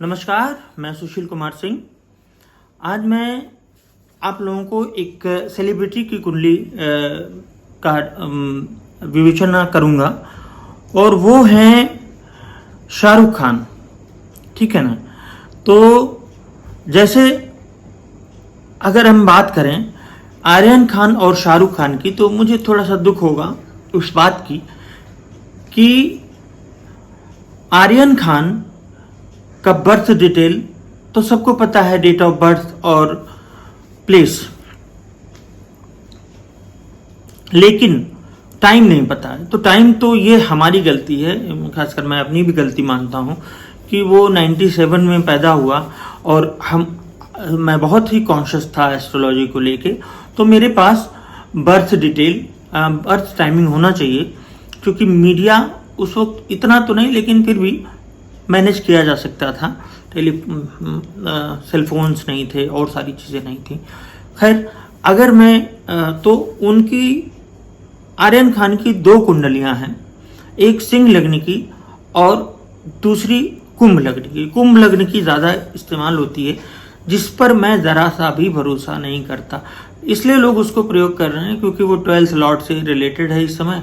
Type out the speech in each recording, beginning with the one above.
नमस्कार, मैं सुशील कुमार सिंह। आज मैं आप लोगों को एक सेलिब्रिटी की कुंडली का विवेचना करूंगा और वो हैं शाहरुख खान। ठीक है ना। तो जैसे अगर हम बात करें आर्यन खान और शाहरुख खान की, तो मुझे थोड़ा सा दुख होगा उस बात की कि आर्यन खान का बर्थ डिटेल तो सबको पता है, डेट ऑफ बर्थ और प्लेस, लेकिन टाइम नहीं पता है। तो टाइम तो ये हमारी गलती है, खासकर मैं अपनी भी गलती मानता हूँ कि वो 97 में पैदा हुआ और मैं बहुत ही कॉन्शियस था एस्ट्रोलॉजी को लेके। तो मेरे पास बर्थ डिटेल, बर्थ टाइमिंग होना चाहिए, क्योंकि मीडिया उस वक्त इतना तो नहीं, लेकिन फिर भी मैनेज किया जा सकता था। सेलफोन्स नहीं थे और सारी चीज़ें नहीं थी। खैर, अगर मैं तो उनकी आर्यन खान की दो कुंडलियां हैं, एक सिंह लग्न की और दूसरी कुंभ लग्न की। कुंभ लग्न की ज़्यादा इस्तेमाल होती है, जिस पर मैं ज़रा सा भी भरोसा नहीं करता। इसलिए लोग उसको प्रयोग कर रहे हैं क्योंकि वो 12th लॉर्ड से रिलेटेड है इस समय।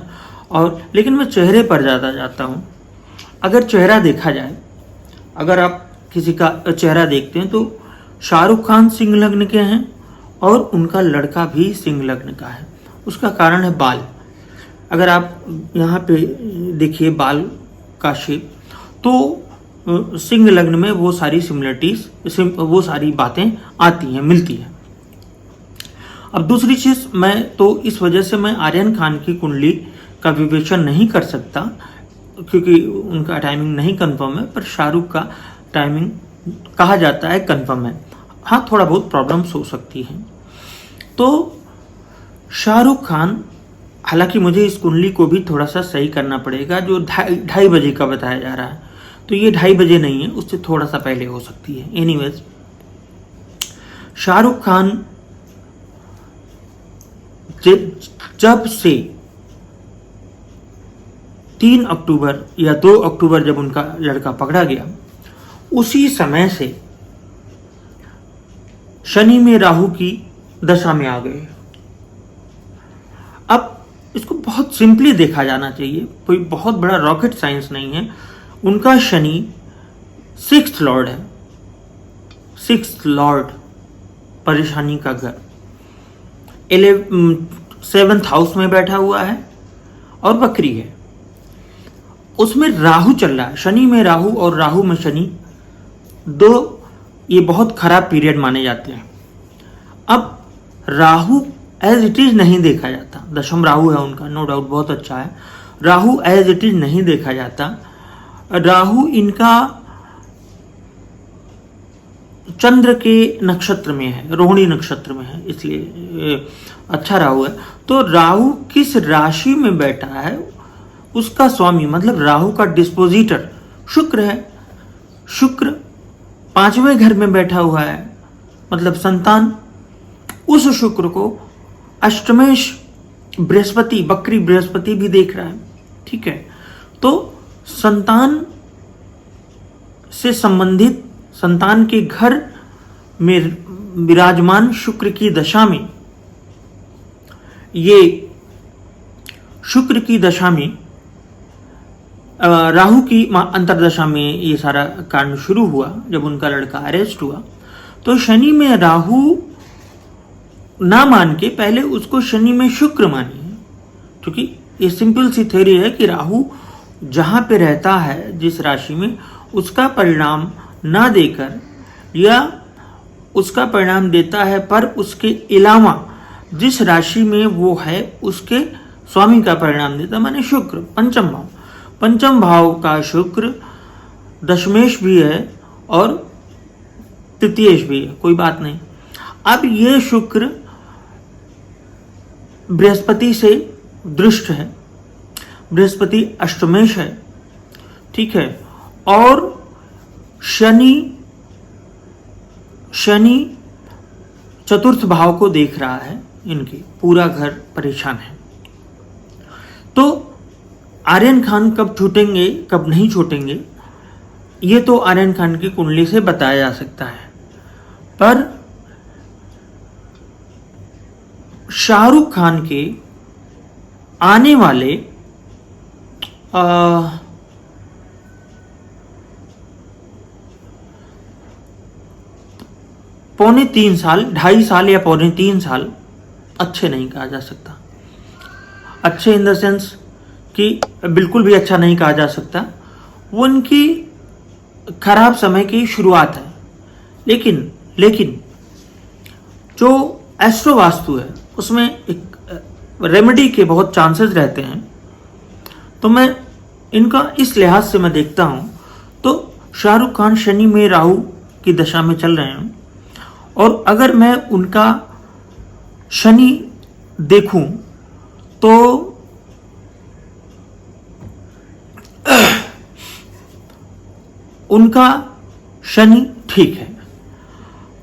और लेकिन मैं चेहरे पर ज़्यादा जाता हूँ। अगर चेहरा देखा जाए, अगर आप किसी का चेहरा देखते हैं तो शाहरुख खान सिंह लग्न के हैं और उनका लड़का भी सिंह लग्न का है। उसका कारण है बाल। अगर आप यहाँ पे देखिए बाल का शेप, तो सिंह लग्न में वो सारी सिमिलरिटीज, वो सारी बातें आती हैं, मिलती हैं। अब दूसरी चीज, मैं तो इस वजह से मैं आर्यन खान की कुंडली का विवेचन नहीं कर सकता क्योंकि उनका टाइमिंग नहीं कंफर्म है, पर शाहरुख का टाइमिंग कहा जाता है कंफर्म है। हाँ, थोड़ा बहुत प्रॉब्लम्स हो सकती हैं। तो शाहरुख खान, हालांकि मुझे इस कुंडली को भी थोड़ा सा सही करना पड़ेगा, जो 2:30 बजे का बताया जा रहा है, तो ये 2:30 बजे नहीं है, उससे थोड़ा सा पहले हो सकती है। एनीवेज, शाहरुख खान जब से 3 अक्टूबर या 2 अक्टूबर जब उनका लड़का पकड़ा गया, उसी समय से शनि में राहु की दशा में आ गए। अब इसको बहुत सिंपली देखा जाना चाहिए, कोई बहुत बड़ा रॉकेट साइंस नहीं है। उनका शनि 6th लॉर्ड है, 6th लॉर्ड परेशानी का घर, 7th हाउस में बैठा हुआ है और वक्री है। उसमें राहु चल रहा है, शनि में राहु और राहु में शनि, दो ये बहुत खराब पीरियड माने जाते हैं। अब राहु एज इट इज नहीं देखा जाता, दशम राहु है उनका, नो डाउट बहुत अच्छा है। राहु एज इट इज नहीं देखा जाता। राहु इनका चंद्र के नक्षत्र में है, रोहिणी नक्षत्र में है, इसलिए अच्छा राहु है। तो राहु किस राशि में बैठा है, उसका स्वामी मतलब राहु का डिस्पोजिटर शुक्र है। शुक्र 5वें घर में बैठा हुआ है, मतलब संतान। उस शुक्र को अष्टमेश बृहस्पति, बकरी बृहस्पति भी देख रहा है। ठीक है। तो संतान से संबंधित, संतान के घर में विराजमान शुक्र की दशा में, ये शुक्र की दशा में राहु की अंतरदशा में ये सारा कांड शुरू हुआ जब उनका लड़का अरेस्ट हुआ। तो शनि में राहु ना मान के पहले उसको शनि में शुक्र मानिए, क्योंकि ये सिंपल सी थ्योरी है कि राहु जहां पे रहता है, जिस राशि में, उसका परिणाम ना देकर, या उसका परिणाम देता है पर उसके अलावा जिस राशि में वो है उसके स्वामी का परिणाम देता, माने शुक्र, पंचम भाव। पंचम भाव का शुक्र दशमेश भी है और तृतीयेश भी है, कोई बात नहीं। अब ये शुक्र बृहस्पति से दृष्ट है, बृहस्पति अष्टमेश है। ठीक है। और शनि चतुर्थ भाव को देख रहा है, इनके पूरा घर परेशान है। तो आर्यन खान कब छूटेंगे कब नहीं छूटेंगे, ये तो आर्यन खान की कुंडली से बताया जा सकता है, पर शाहरुख खान के आने वाले पौने 3 साल, 2.5 साल या पौने 3 साल अच्छे नहीं कहा जा सकता। अच्छे इन द सेंस कि बिल्कुल भी अच्छा नहीं कहा जा सकता। वो उनकी खराब समय की शुरुआत है। लेकिन जो एस्ट्रो वास्तु है उसमें एक रेमेडी के बहुत चांसेस रहते हैं। तो मैं इनका इस लिहाज से मैं देखता हूं तो शाहरुख खान शनि में राहु की दशा में चल रहे हैं, और अगर मैं उनका शनि देखूं तो उनका शनि ठीक है।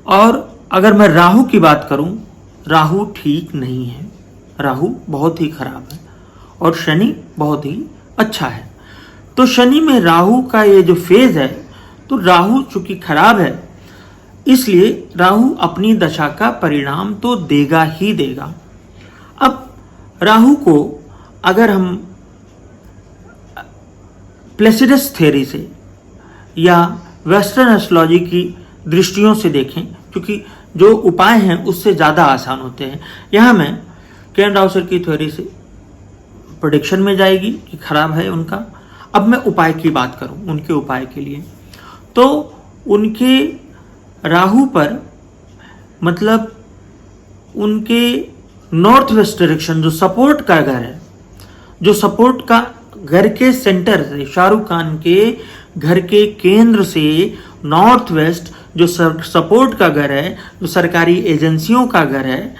और अगर मैं राहु की बात करूं, राहु ठीक नहीं है, राहु बहुत ही खराब है और शनि बहुत ही अच्छा है। तो शनि में राहु का ये जो फेज है, तो राहु चूंकि खराब है इसलिए राहु अपनी दशा का परिणाम तो देगा ही देगा। अब राहु को अगर हम प्लेसिडस थ्योरी से या वेस्टर्न एस्ट्रोलॉजी की दृष्टियों से देखें, क्योंकि जो उपाय हैं उससे ज़्यादा आसान होते हैं। यहाँ मैं केन राउसर की थ्योरी से प्रेडिक्शन में जाएगी कि खराब है उनका। अब मैं उपाय की बात करूं, उनके उपाय के लिए, तो उनके राहु पर मतलब उनके नॉर्थ वेस्ट डायरेक्शन जो सपोर्ट का घर है, जो सपोर्ट का घर के सेंटर से, शाहरुख खान के घर के केंद्र से नॉर्थ वेस्ट जो सपोर्ट का घर है, जो सरकारी एजेंसियों का घर है,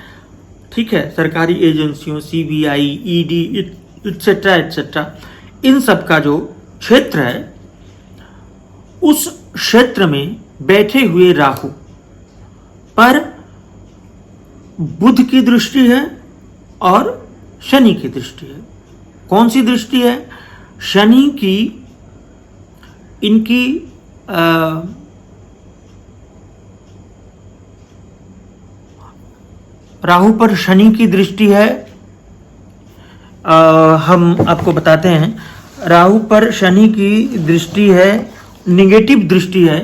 ठीक है, सरकारी एजेंसियों सीबीआई, ईडी एटसेट्रा एटसेट्रा, इन सब का जो क्षेत्र है, उस क्षेत्र में बैठे हुए राहु पर बुध की दृष्टि है और शनि की दृष्टि है। कौन सी दृष्टि है? शनि की, इनकी राहु पर शनि की दृष्टि है। हम आपको बताते हैं, राहु पर शनि की दृष्टि है, निगेटिव दृष्टि है,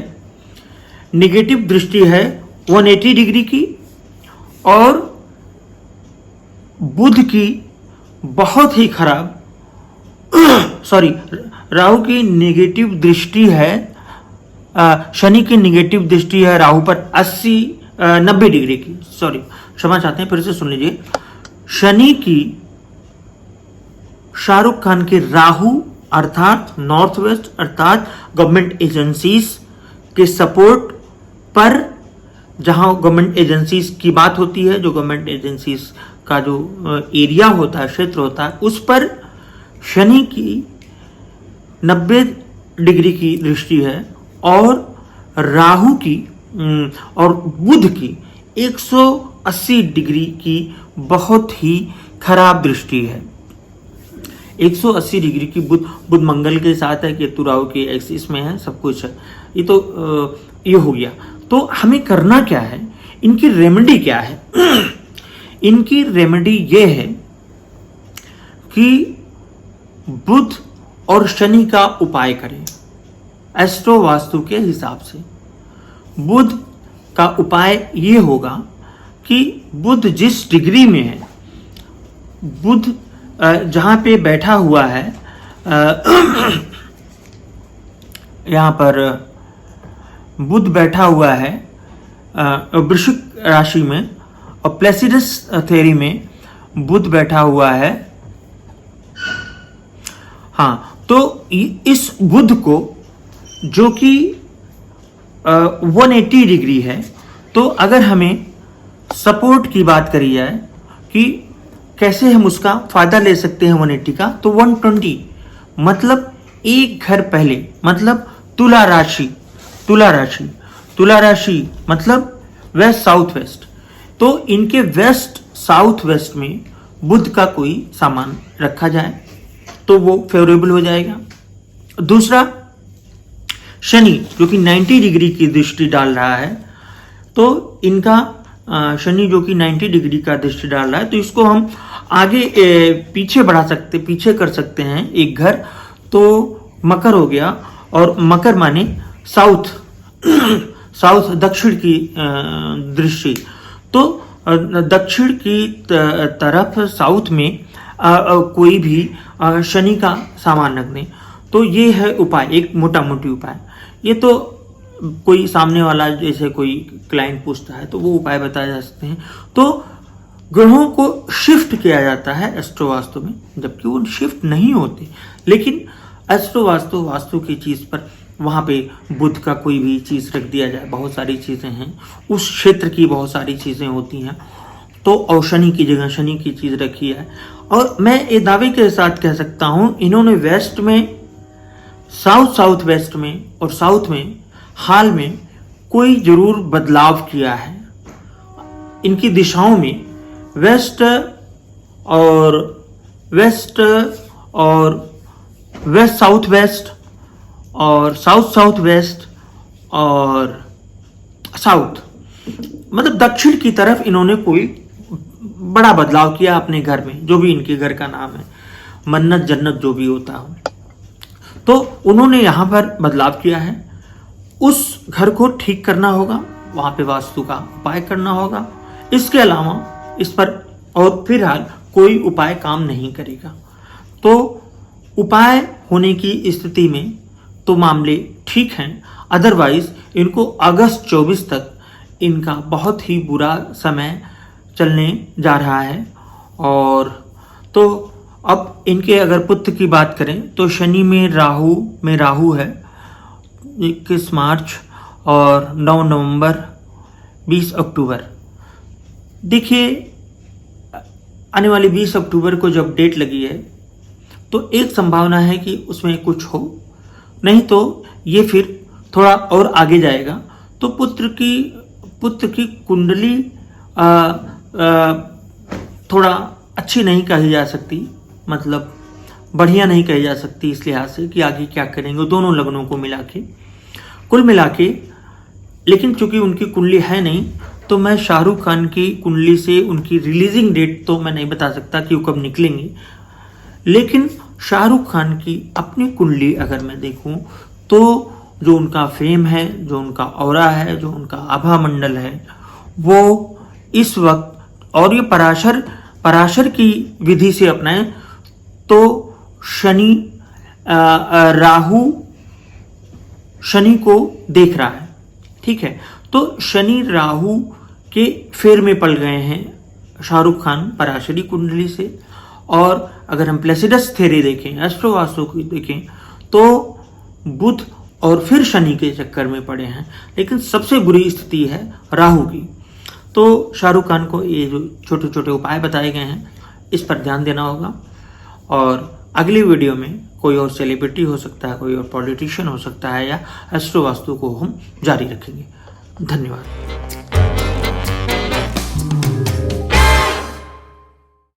निगेटिव दृष्टि है 180 डिग्री की, और बुध की बहुत ही खराब सॉरी, राहु की नेगेटिव दृष्टि है, शनि की नेगेटिव दृष्टि है राहु पर 90 डिग्री की, सॉरी क्षमा चाहते हैं, फिर से सुन लीजिए। शनि की शाहरुख खान के राहु अर्थात नॉर्थ वेस्ट अर्थात गवर्नमेंट एजेंसीज के सपोर्ट पर, जहां गवर्नमेंट एजेंसीज की बात होती है, जो गवर्नमेंट एजेंसीज का जो एरिया होता है, क्षेत्र होता है, उस पर शनि की 90 डिग्री की दृष्टि है, और राहु की और बुध की 180 डिग्री की बहुत ही खराब दृष्टि है। 180 डिग्री की बुध मंगल के साथ है, केतु राहु के एक्सिस में है, सब कुछ है। ये तो ये हो गया। तो हमें करना क्या है, इनकी रेमेडी क्या है? इनकी रेमेडी ये है कि बुध और शनि का उपाय करें एस्ट्रो वास्तु के हिसाब से। बुध का उपाय ये होगा कि बुध जिस डिग्री में है, बुध जहां पे बैठा हुआ है, यहां पर बुध बैठा हुआ है वृश्चिक राशि में, और प्लेसिडस थ्योरी में बुध बैठा हुआ है। हाँ, तो इस बुध को जो कि 180 डिग्री है, तो अगर हमें सपोर्ट की बात करी जाए कि कैसे हम उसका फायदा ले सकते हैं 180 का, तो 120 मतलब एक घर पहले, मतलब तुला राशि, तुला राशि, तुला राशि मतलब वेस्ट साउथ वेस्ट। तो इनके वेस्ट साउथ वेस्ट में बुध का कोई सामान रखा जाए तो वो फेवरेबल हो जाएगा। दूसरा, शनि जो कि 90 डिग्री की दृष्टि डाल रहा है, तो इनका शनि जो कि 90 डिग्री का दृष्टि डाल रहा है, तो इसको हम आगे पीछे बढ़ा सकते, पीछे कर सकते हैं एक घर। तो मकर हो गया, और मकर माने साउथ साउथ दक्षिण की दृष्टि। तो दक्षिण की तरफ साउथ में कोई भी शनि का सामान रख दें। तो ये है उपाय, एक मोटा मोटी उपाय। ये तो कोई सामने वाला जैसे कोई क्लाइंट पूछता है तो वो उपाय बताए जा सकते हैं। तो ग्रहों को शिफ्ट किया जाता है एस्ट्रो वास्तु में, जबकि वो शिफ्ट नहीं होते, लेकिन एस्ट्रो वास्तु की चीज पर वहां पे बुध का कोई भी चीज रख दिया जाए, बहुत सारी चीजें हैं उस क्षेत्र की, बहुत सारी चीजें होती हैं। तो और शनि की जगह शनि की चीज रखी है। और मैं ये दावे के साथ कह सकता हूं, इन्होंने वेस्ट में, साउथ वेस्ट में और साउथ में हाल में कोई जरूर बदलाव किया है। इनकी दिशाओं में वेस्ट और वेस्ट साउथ वेस्ट और साउथ वेस्ट और साउथ, मतलब दक्षिण की तरफ इन्होंने कोई बड़ा बदलाव किया अपने घर में, जो भी इनके घर का नाम है, मन्नत जन्नत जो भी होता हो, तो उन्होंने यहां पर बदलाव किया है। उस घर को ठीक करना होगा, वहां पे वास्तु का उपाय करना होगा। इसके अलावा इस पर और फिलहाल कोई उपाय काम नहीं करेगा। तो उपाय होने की स्थिति में तो मामले ठीक हैं, अदरवाइज इनको अगस्त 24 तक इनका बहुत ही बुरा समय चलने जा रहा है। और तो अब इनके अगर पुत्र की बात करें तो शनि में राहु है 21 मार्च और 9 नवंबर 20 अक्टूबर। देखिए आने वाली 20 अक्टूबर को जब डेट लगी है तो एक संभावना है कि उसमें कुछ हो, नहीं तो ये फिर थोड़ा और आगे जाएगा। तो पुत्र की कुंडली थोड़ा अच्छी नहीं कही जा सकती, मतलब बढ़िया नहीं कही जा सकती इस लिहाज से कि आगे क्या करेंगे दोनों लग्नों को मिला के, कुल मिला के। लेकिन चूंकि उनकी कुंडली है नहीं, तो मैं शाहरुख खान की कुंडली से उनकी रिलीजिंग डेट तो मैं नहीं बता सकता कि वो कब निकलेंगे, लेकिन शाहरुख खान की अपनी कुंडली अगर मैं देखूं तो जो उनका फेम है, जो उनका ऑरा है, जो उनका आभा मंडल है, वो इस वक्त, और ये पराशर की विधि से अपनाएं तो शनि राहु शनि को देख रहा है, ठीक है। तो शनि राहु के फेर में पड़ गए हैं शाहरुख खान पराशरी कुंडली से। और अगर हम प्लेसिडस थ्योरी देखें, एस्ट्रो वास्तु की देखें, तो बुध और फिर शनि के चक्कर में पड़े हैं। लेकिन सबसे बुरी स्थिति है राहु की। तो शाहरुख खान को ये जो छोटे छोटे उपाय बताए गए हैं, इस पर ध्यान देना होगा। और अगली वीडियो में कोई और सेलिब्रिटी हो सकता है, कोई और पॉलिटिशियन हो सकता है, या एस्ट्रो वास्तु को हम जारी रखेंगे। धन्यवाद।